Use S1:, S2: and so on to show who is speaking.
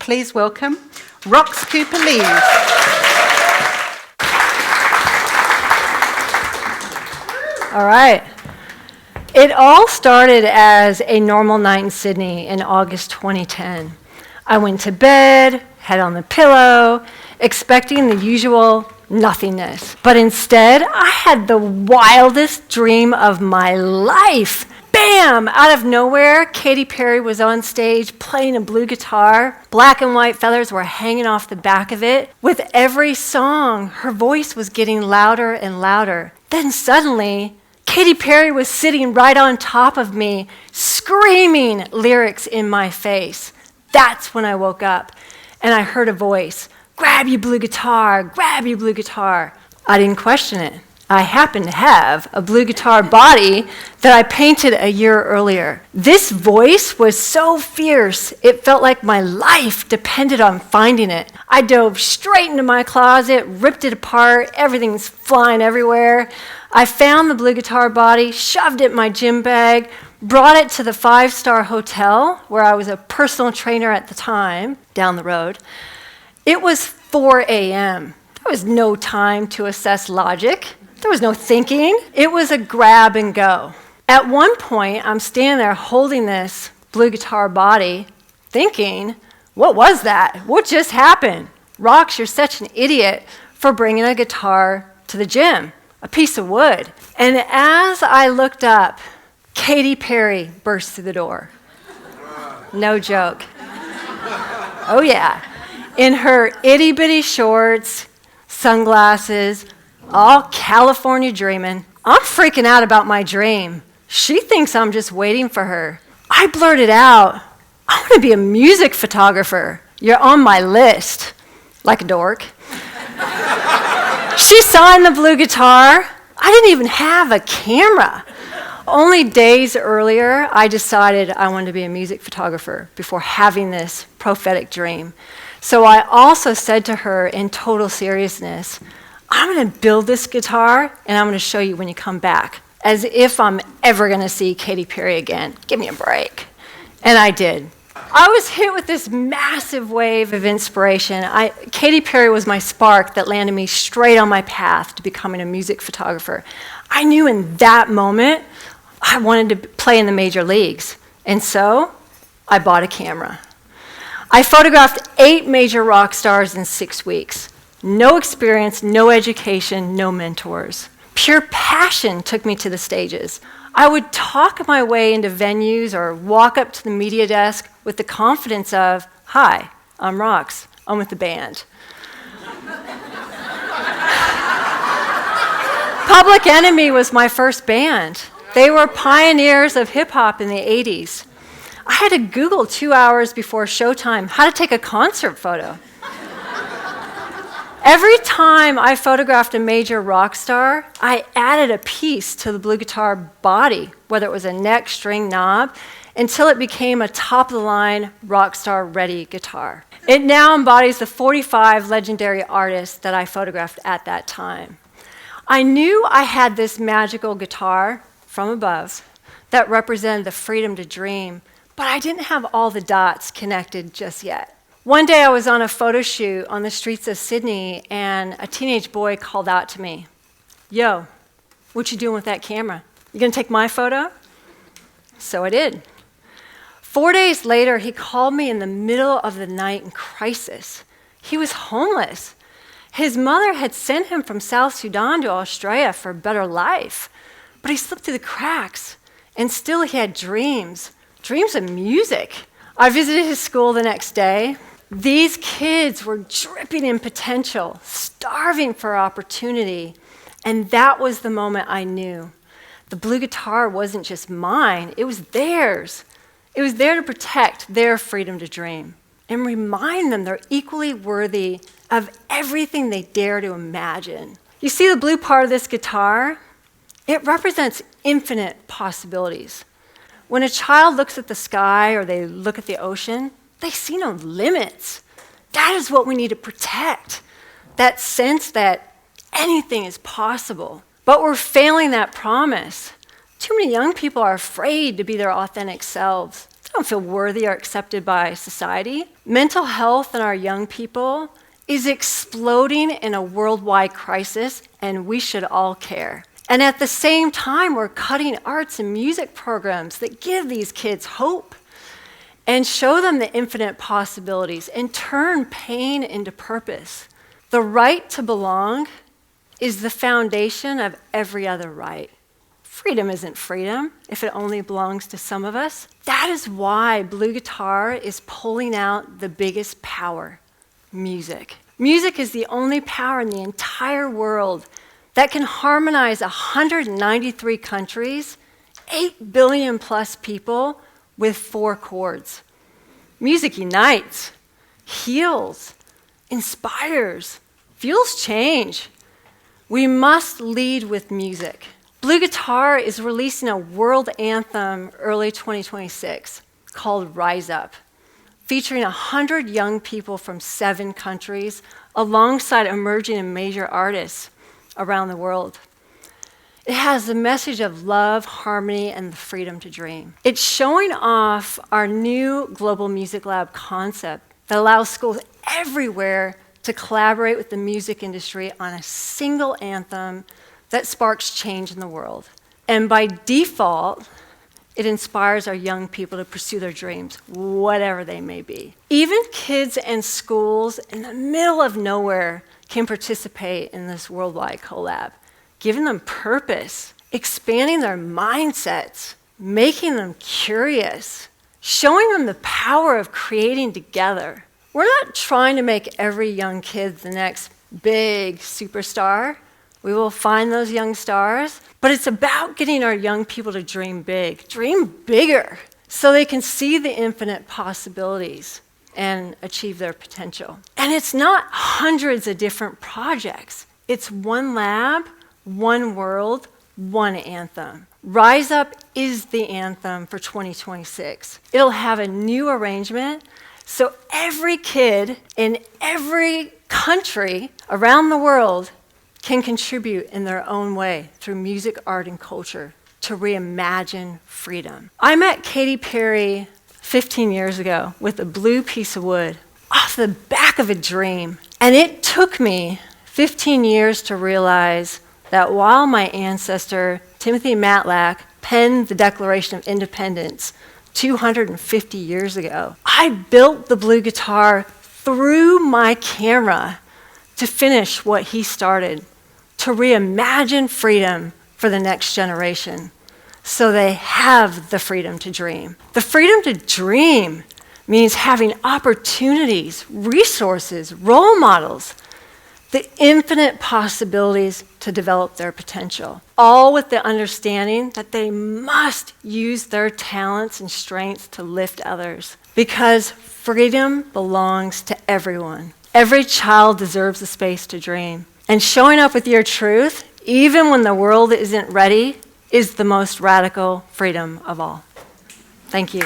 S1: Please welcome Rox Cooper Lee.
S2: All right. It all started as a normal night in Sydney in August 2010. I went to bed, head on the pillow, expecting the usual nothingness. But instead, I had the wildest dream of my life. Bam! Out of nowhere, Katy Perry was on stage playing a blue guitar. Black and white feathers were hanging off the back of it. With every song, her voice was getting louder and louder. Then suddenly, Katy Perry was sitting right on top of me, screaming lyrics in my face. That's when I woke up, and I heard a voice, "Grab your blue guitar, grab your blue guitar." I didn't question it. I happen to have a blue guitar body that I painted a year earlier. This voice was so fierce, it felt like my life depended on finding it. I dove straight into my closet, ripped it apart, everything's flying everywhere. I found the blue guitar body, shoved it in my gym bag, brought it to the 5-star hotel where I was a personal trainer at the time, down the road. It was 4 a.m. There was no time to assess logic. There was no thinking. It was a grab and go. At one point, I'm standing there holding this blue guitar body, thinking, what was that? What just happened? Rox, you're such an idiot for bringing a guitar to the gym, a piece of wood. And as I looked up, Katy Perry burst through the door. No joke. Oh yeah. In her itty-bitty shorts, sunglasses, all California dreaming. I'm freaking out about my dream. She thinks I'm just waiting for her. I blurted out, "I want to be a music photographer. You're on my list." Like a dork. She signed the blue guitar. I didn't even have a camera. Only days earlier, I decided I wanted to be a music photographer before having this prophetic dream. So I also said to her in total seriousness, "I'm going to build this guitar, and I'm going to show you when you come back, as if I'm ever going to see Katy Perry again. Give me a break." And I did. I was hit with this massive wave of inspiration. Katy Perry was my spark that landed me straight on my path to becoming a music photographer. I knew in that moment I wanted to play in the major leagues, and so I bought a camera. I photographed 8 major rock stars in 6 weeks. No experience, no education, no mentors. Pure passion took me to the stages. I would talk my way into venues or walk up to the media desk with the confidence of, "Hi, I'm Rox. I'm with the band." Public Enemy was my first band. They were pioneers of hip-hop in the 80s. I had to Google 2 hours before showtime how to take a concert photo. Every time I photographed a major rock star, I added a piece to the blue guitar body, whether it was a neck, string, knob, until it became a top-of-the-line rock star-ready guitar. It now embodies the 45 legendary artists that I photographed at that time. I knew I had this magical guitar from above that represented the freedom to dream, but I didn't have all the dots connected just yet. One day I was on a photo shoot on the streets of Sydney, and a teenage boy called out to me, "Yo, what you doing with that camera? You gonna take my photo?" So I did. 4 days later, he called me in the middle of the night in crisis. He was homeless. His mother had sent him from South Sudan to Australia for a better life, but he slipped through the cracks, and still he had dreams of music. I visited his school the next day. These kids were dripping in potential, starving for opportunity, and that was the moment I knew. The blue guitar wasn't just mine, it was theirs. It was there to protect their freedom to dream and remind them they're equally worthy of everything they dare to imagine. You see the blue part of this guitar? It represents infinite possibilities. When a child looks at the sky or they look at the ocean, they see no limits. That is what we need to protect, that sense that anything is possible. But we're failing that promise. Too many young people are afraid to be their authentic selves. don't feel worthy or accepted by society. Mental health in our young people is exploding in a worldwide crisis, and we should all care. And at the same time, we're cutting arts and music programs that give these kids hope and show them the infinite possibilities and turn pain into purpose. The right to belong is the foundation of every other right. Freedom isn't freedom if it only belongs to some of us. That is why Blue Guitar is pulling out the biggest power, music. Music is the only power in the entire world that can harmonize 193 countries, 8 billion plus people with 4 chords. Music unites, heals, inspires, fuels change. We must lead with music. Blue Guitar is releasing a world anthem early 2026 called Rise Up, featuring 100 young people from 7 countries alongside emerging and major artists around the world. It has the message of love, harmony, and the freedom to dream. It's showing off our new Global Music Lab concept that allows schools everywhere to collaborate with the music industry on a single anthem that sparks change in the world. And by default, it inspires our young people to pursue their dreams, whatever they may be. Even kids and schools in the middle of nowhere can participate in this worldwide collab, giving them purpose, expanding their mindsets, making them curious, showing them the power of creating together. We're not trying to make every young kid the next big superstar. We will find those young stars, but it's about getting our young people to dream big, dream bigger, so they can see the infinite possibilities and achieve their potential. And it's not hundreds of different projects. It's one lab, one world, one anthem. Rise Up is the anthem for 2026. It'll have a new arrangement, so every kid in every country around the world can contribute in their own way through music, art, and culture to reimagine freedom. I met Katy Perry 15 years ago with a blue piece of wood off the back of a dream. And it took me 15 years to realize that while my ancestor, Timothy Matlack, penned the Declaration of Independence 250 years ago, I built the blue guitar through my camera to finish what he started, to reimagine freedom for the next generation so they have the freedom to dream. The freedom to dream means having opportunities, resources, role models, the infinite possibilities to develop their potential, all with the understanding that they must use their talents and strengths to lift others, because freedom belongs to everyone. Every child deserves a space to dream. And showing up with your truth, even when the world isn't ready, is the most radical freedom of all. Thank you.